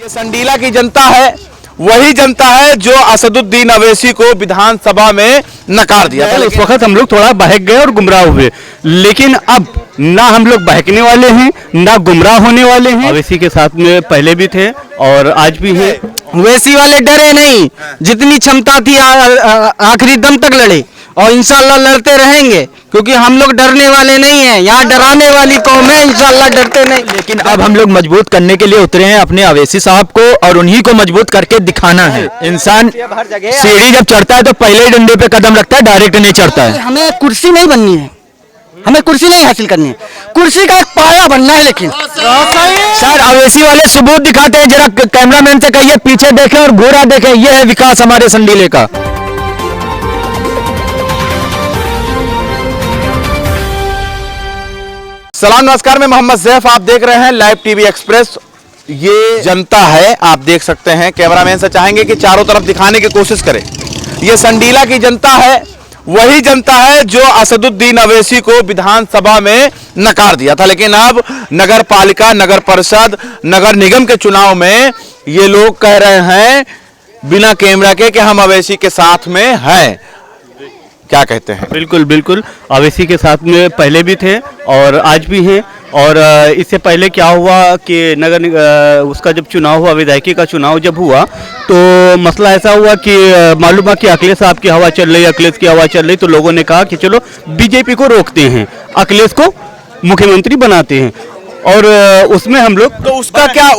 ये संडीला की जनता है, वही जनता है जो असदुद्दीन अवैसी को विधानसभा में नकार दिया था। उस वक्त हम लोग थोड़ा बहक गए और गुमराह हुए, लेकिन अब ना हम लोग बहकने वाले हैं ना गुमराह होने वाले हैं। अवैसी के साथ में पहले भी थे और आज भी है। वैसी वाले डरे नहीं, जितनी क्षमता थी आखिरी दम तक लड़े और इंशाल्लाह लड़ते रहेंगे, क्योंकि हम लोग डरने वाले नहीं हैं। यहाँ डराने वाली कौम है, इंशाल्लाह डरते नहीं। लेकिन अब हम लोग मजबूत करने के लिए उतरे हैं अपने अवैसी साहब को, और उन्हीं को मजबूत करके दिखाना है। इंसान सीढ़ी जब चढ़ता है तो पहले ही डंडे पे कदम रखता है, डायरेक्ट नहीं चढ़ता है। हमें कुर्सी नहीं बननी है, हमें कुर्सी नहीं हासिल करनी है, कुर्सी का एक पाया बनना है। लेकिन सर अवैसी वाले सबूत दिखाते हैं, जरा कैमरामैन से कहिए पीछे देखें और घोड़ा देखें, यह है विकास हमारे संडीले का। सलाम नमस्कार, मैं मोहम्मद ज़ैफ, आप देख रहे हैं लाइव टीवी एक्सप्रेस। ये जनता है, आप देख सकते हैं। कैमरामैन से चाहेंगे कि चारों तरफ दिखाने की कोशिश करें। ये संडीला की जनता है, वही जनता है जो असदुद्दीन अवैसी को विधानसभा में नकार दिया था। लेकिन अब नगर पालिका, नगर परिषद, नगर निगम के चुनाव में ये लोग कह रहे हैं बिना कैमरा के कि हम अवैसी के साथ में हैं। क्या कहते हैं? बिल्कुल बिल्कुल, अवैसी के साथ में पहले भी थे और आज भी हैं। और इससे पहले क्या हुआ कि उसका जब चुनाव हुआ, विधायकी का चुनाव जब हुआ, तो मसला ऐसा हुआ कि मालूम है कि अखिलेश साहब की हवा चल रही है, अखिलेश की हवा चल रही, तो लोगों ने कहा कि चलो बीजेपी को रोकते हैं, अखिलेश को मुख्यमंत्री बनाते हैं। और उसमें हम लोग तो उसका क्या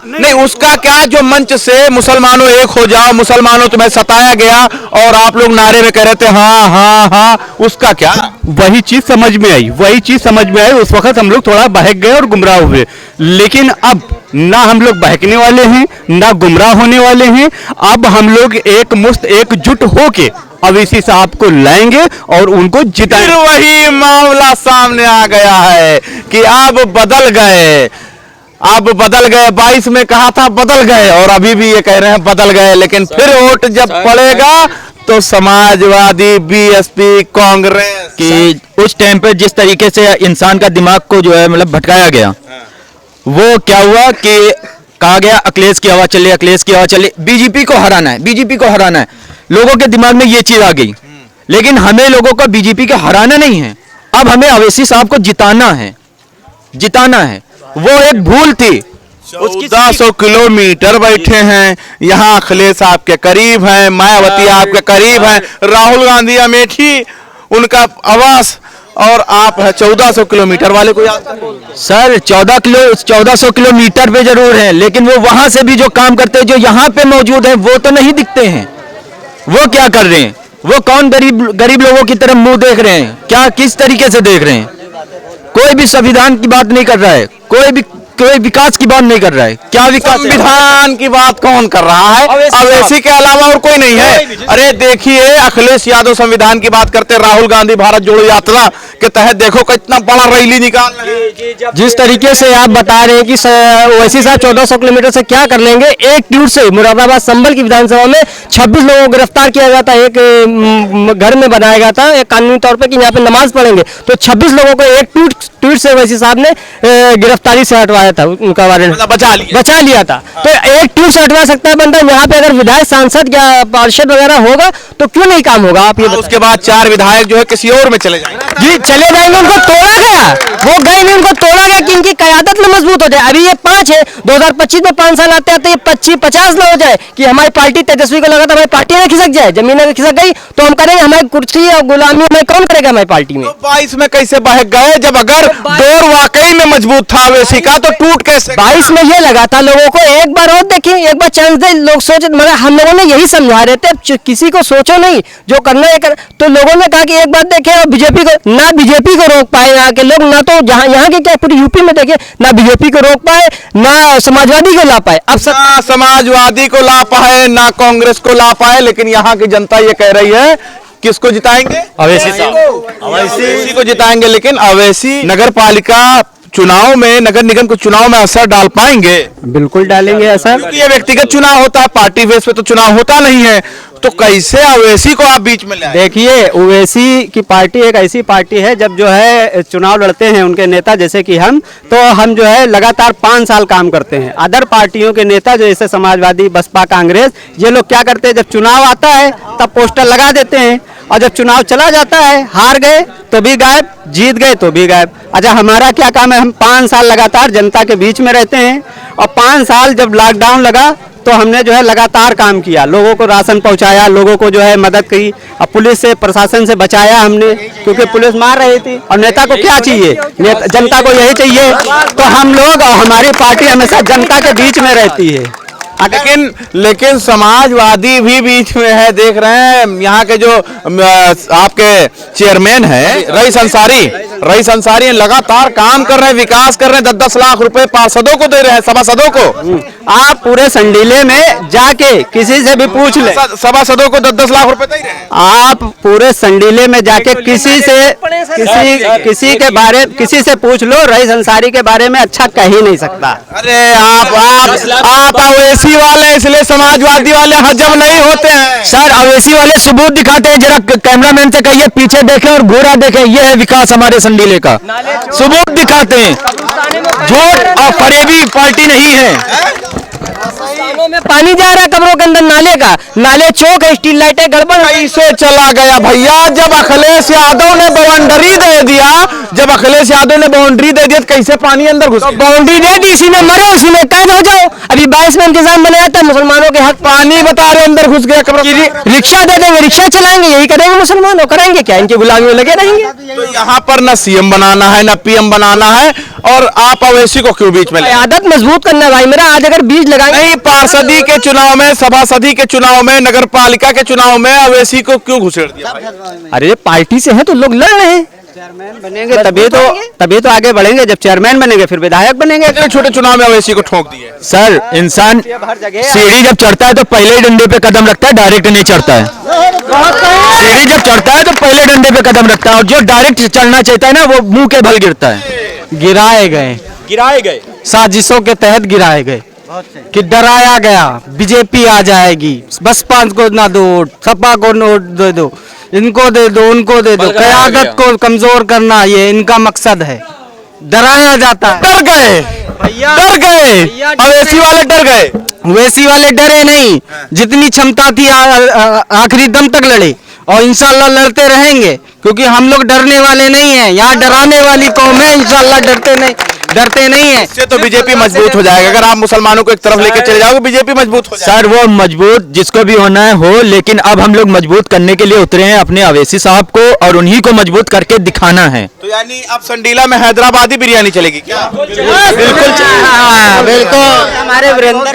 नहीं, उसका क्या जो मंच से मुसलमानों एक हो जाओ, मुसलमानों तुम्हें सताया गया और आप लोग नारे में कह रहे थे हाँ हाँ हाँ, उसका क्या? वही चीज समझ में आई। उस वक्त हम लोग थोड़ा बहक गए और गुमराह हुए, लेकिन अब ना हम लोग बहकने वाले हैं ना गुमराह होने वाले हैं। अब हम लोग एकजुट होके अवैसी साहब को लाएंगे और उनको जिताएंगे। फिर वही मामला सामने आ गया है कि अब बदल गए। 22 में कहा था बदल गए, और अभी भी ये कह रहे हैं बदल गए। लेकिन फिर वोट जब पड़ेगा तो समाजवादी, बीएसपी, कांग्रेस कि उस टाइम पे जिस तरीके से इंसान का दिमाग को जो है मतलब भटकाया गया, वो क्या हुआ कि कहा गया अखिलेश की हवा चल रही, बीजेपी को हराना है। लोगों के दिमाग में ये चीज आ गई। लेकिन हमें लोगों को बीजेपी को हराना नहीं है, अब हमें अवैसी साहब को जिताना है। वो एक भूल थी। 1400 किलोमीटर बैठे हैं यहाँ, अखिलेश आपके करीब हैं, मायावती आपके करीब हैं, राहुल गांधी अमेठी उनका आवास, और आप है 1400 किलोमीटर वाले को याद। सर 1400 किलोमीटर पे जरूर है, लेकिन वो वहां से भी जो काम करते हैं, जो यहाँ पे मौजूद है, वो तो नहीं दिखते हैं। वो क्या कर रहे हैं? वो कौन गरीब लोगों की तरफ मुंह देख रहे हैं? क्या किस तरीके से देख रहे हैं? कोई भी संविधान की बात नहीं कर रहा है, कोई विकास की बात नहीं कर रहा है। क्या विकास? संविधान की बात कौन कर रहा है? अवैसी के अलावा और कोई नहीं है। अरे देखिए, अखिलेश यादव संविधान की बात करते, राहुल गांधी भारत जोड़ो यात्रा के तहत देखो कितना बड़ा रैली निकाल रहे हैं। जिस तरीके से आप बता रहे हैं कि ओवैसी साहब 1400 किलोमीटर से क्या कर लेंगे, एक ट्वीट से मुरादाबाद संभल की विधानसभा में 26 लोगों को गिरफ्तार किया गया था। एक घर में बनाया गया था एक कानूनी तौर पर कि यहाँ पे नमाज पढ़ेंगे, तो 26 लोगों को एक ट्वीट से ओवैसी साहब ने गिरफ्तारी से हटवाया था, उनका वारंट बचा लिया था। तो एक ट्वीट से हटवा सकता है बंदा। यहाँ पे अगर विधायक, सांसद या पार्षद वगैरह होगा तो क्यों नहीं काम होगा? आप ये उसके बाद 4 विधायक जो है किसी और में चले जाएंगे। जी चले जाएंगे, उनको तोड़ा गया, वो गए नहीं, उनको तोड़ा गया कि इनकी कयादत में मजबूत हो जाए। अभी ये 5 है, 2025 में 5 साल आते आते ये 25-50 ना हो जाए कि हमारी पार्टी, तेजस्वी को लगा था हमारी पार्टी में खिसक जाए, जमीन में खिसक गई तो हम करेंगे, हमारी कुर्सी और गुलामी हमें कौन करेगा हमारी पार्टी में? तो 22 में कैसे बहक गए जब अगर दौर वाकई में मजबूत था अवैसी का, तो टूट कैसे? 22 में ये लगा था लोगों को, एक बार और देखें, एक बार चांस दे, लोग सोचे। मगर हम लोगों ने यही समझा रहे थे, किसी को सोचो नहीं, जो करना है कर। तो लोगों ने कहा कि एक बार देखें, और बीजेपी को रोक पाए यहाँ के लोग, ना तो यहाँ के क्या पूरी यूपी में देखें, ना बीजेपी को रोक पाए, ना समाजवादी को ला पाए। अब ना समाजवादी को ला पाए, ना कांग्रेस को ला पाए। लेकिन यहाँ की जनता ये कह रही है, किसको जिताएंगे? अवैसी को जिताएंगे। लेकिन अवैसी नगर पालिका चुनाव में, नगर निगम के चुनाव में असर डाल पाएंगे? बिल्कुल डालेंगे असर। क्योंकि ये व्यक्तिगत चुनाव होता है, पार्टी बेस पे तो चुनाव होता नहीं है, तो कैसे ओवैसी को आप बीच में ले आए? देखिए, ओवैसी की पार्टी एक ऐसी पार्टी है, जब जो है चुनाव लड़ते हैं उनके नेता जैसे कि हम, तो हम जो है लगातार 5 साल काम करते हैं। अदर पार्टियों के नेता जैसे समाजवादी, बसपा, कांग्रेस, ये लोग क्या करते हैं, जब चुनाव आता है तब पोस्टर लगा देते हैं, और जब चुनाव चला जाता है, हार गए तो भी गायब, जीत गए तो भी गायब। अच्छा, हमारा क्या काम है? हम 5 साल लगातार जनता के बीच में रहते हैं, और 5 साल जब लॉकडाउन लगा तो हमने जो है लगातार काम किया, लोगों को राशन पहुंचाया, लोगों को जो है मदद की, और पुलिस से, प्रशासन से बचाया हमने, क्योंकि पुलिस मार रही थी। और नेता को क्या चाहिए? जनता को यही चाहिए। तो हम लोग और हमारी पार्टी हमेशा जनता के बीच में रहती है। लेकिन समाजवादी भी बीच में है, देख रहे हैं यहाँ के जो आपके चेयरमैन है रईस अंसारी लगातार काम कर रहे हैं, विकास कर रहे हैं, 10-10 लाख रुपए पार्षदों को दे रहे हैं, सभासदों को। आप पूरे संडीले में जाके किसी से भी पूछ ले, सभासदों को 10-10 लाख रुपए दे रहे हैं। आप पूरे संडीले में जाके किसी से पूछ लो, रईस अंसारी के बारे में अच्छा कह ही नहीं सकता। अरे आप ओवैसी वाले, इसलिए समाजवादी वाले हजम नहीं होते हैं। सर, ओवैसी वाले सबूत दिखाते हैं, जरा कैमरामैन से कहिए पीछे देखें और घोड़ा देखें, ये है विकास हमारे संडीले का, सबूत दिखाते हैं। झूठ और फरेबी पार्टी नहीं है। में पानी जा रहा है कमरों के अंदर, नाले चौक है, स्टील लाइटें गड़बड़। कैसे चला गया भैया? जब अखिलेश यादव ने बाउंड्री दे दिया, तो कैसे पानी अंदर घुस? बाउंड्री दे दी, इसी में मरो, इसी में कैद हो जाओ। अभी 22 में इंतजाम बनाया था मुसलमानों के हक, पानी बता रहे अंदर घुस गया। रिक्शा दे देंगे, रिक्शा चलाएंगे, यही करेंगे मुसलमान, और करेंगे क्या? इनकी गुलामी में लगे रहेंगे। तो यहाँ पर न सीएम बनाना है, न पीएम बनाना है, और आप ओवैसी को क्यों बीच में? आदत मजबूत करना भाई मेरा। आज अगर बीज लगाएंगे, नहीं, पार्षदी के चुनाव में, सभासदी के चुनाव में, नगर पालिका के चुनाव में ओवैसी को क्यों घुसेड़ दिया भाई? अरे पार्टी से है तो लोग लड़ रहे हैं, चेयरमैन बनेंगे तभी तो आगे बढ़ेंगे। जब चेयरमैन बनेंगे फिर विधायक बनेंगे। छोटे चुनाव में ओवैसी को ठोक दिए। सर, इंसान सीढ़ी जब चढ़ता है तो पहले ही डंडे पे कदम रखता है, डायरेक्ट नहीं चढ़ता है। सीढ़ी जब चढ़ता है तो पहले डंडे पे कदम रखता है, और जो डायरेक्ट चढ़ना चाहता है ना, वो मुंह के बल गिरता है। गिराए गए साजिशों के तहत गिराए गए, कि डराया गया बीजेपी आ जाएगी, बसपा को ना दो, सपा को नोट दे दो, इनको दे दो, उनको दे दो, क़यादत को कमजोर करना ये इनका मकसद है। डराया जाता है। डर गए ओवैसी वाले, डर गए। ओवैसी वाले डरे नहीं, जितनी क्षमता थी आखिरी दम तक लड़े, और इंशाल्लाह लड़ते रहेंगे, क्योंकि हम लोग डरने वाले नहीं हैं। यहाँ डराने वाली कौम है, इंशाल्लाह डरते नहीं है। इससे तो बीजेपी मजबूत हो जाएगा। अगर आप मुसलमानों को एक तरफ लेकर चले जाओगे, बीजेपी मजबूत हो जाएगी। सर, वो मजबूत जिसको भी होना है हो, लेकिन अब हम लोग मजबूत करने के लिए उतरे हैं अपने ओवैसी साहब को, और उन्हीं को मजबूत करके दिखाना है। तो यानी अब संडीला में हैदराबादी बिरयानी चलेगी क्या? बिल्कुल हमारे वीरेंद्र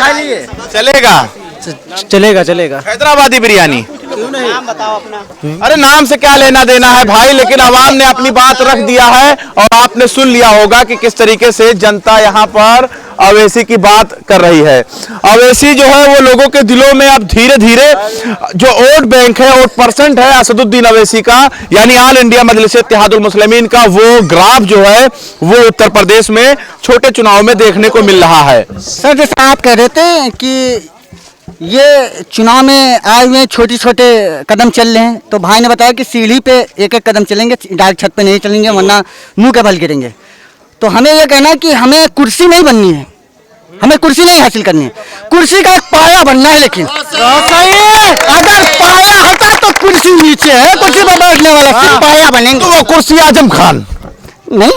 चलेगा हैदराबादी बिरयानी। नाम बताओ अपना। अरे नाम से क्या लेना देना है भाई, लेकिन आवाम ने अपनी बात रख दिया है, और आपने सुन लिया होगा कि किस तरीके से जनता यहाँ पर ओवैसी की बात कर रही है। ओवैसी जो है वो लोगों के दिलों में अब धीरे धीरे जो वोट बैंक है, वोट परसेंट है असदुद्दीन ओवैसी का, यानी ऑल इंडिया मजलिस इत्तेहादुल मुस्लिमीन का, वो ग्राफ जो है वो उत्तर प्रदेश में छोटे चुनाव में देखने को मिल रहा है। सर, जैसे आप कह रहे थे कि ये चुनाव में आए हुए छोटे छोटे कदम चल रहे हैं, तो भाई ने बताया कि सीढ़ी पे एक एक कदम चलेंगे, डायरेक्ट छत पे नहीं चलेंगे, वरना मुंह के बल गिरेंगे। तो हमें ये कहना है कि हमें कुर्सी नहीं बननी है, हमें कुर्सी नहीं हासिल करनी है, कुर्सी का एक पाया बनना है। लेकिन अगर पाया हटा तो कुर्सी नीचे है, कुर्सी पर बैठने वाला सिर्फ पाया बनेंगे। तो वो कुर्सी आजम खान नहीं,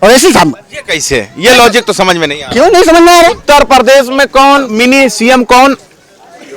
ओवैसी साहब ये कैसे? ये लॉजिक तो समझ में नहीं आ रहा। क्यों नहीं समझ में आ रहा? उत्तर प्रदेश में कौन मिनी सीएम? कौन?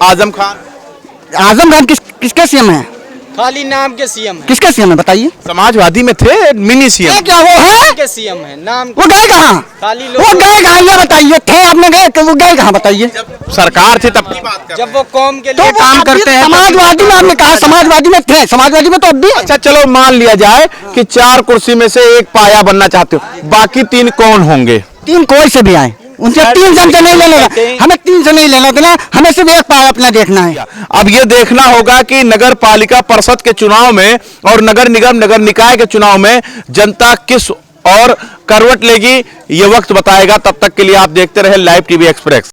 आजम खान किसके सीएम है? खाली नाम के सीएम है। किसके सीएम है बताइए? समाजवादी में थे मिनी सीएम। क्या वो है के सीएम है नाम? वो गए कहाँ? खाली वो गए कहाँ ये बताइए? थे आपने गए कि वो गए कहाँ बताइए? सरकार थी तब की बात कर। जब वो कौम के तो लिए काम करते हैं। समाजवादी में आपने कहा, समाजवादी में थे, समाजवादी में तो अब भी। अच्छा चलो मान लिया जाए कि 4 कुर्सी में से एक पाया बनना चाहते हो, बाकी 3 कौन होंगे? 3 कोई से भी आए, उनसे 300 से नहीं लेना, हमें 300 नहीं लेना देना, हमें सिर्फ एक पावर अपना देखना है। अब ये देखना होगा कि नगर पालिका परिषद के चुनाव में और नगर निगम नगर निकाय के चुनाव में जनता किस और करवट लेगी, ये वक्त बताएगा। तब तक के लिए आप देखते रहे लाइव टीवी एक्सप्रेस।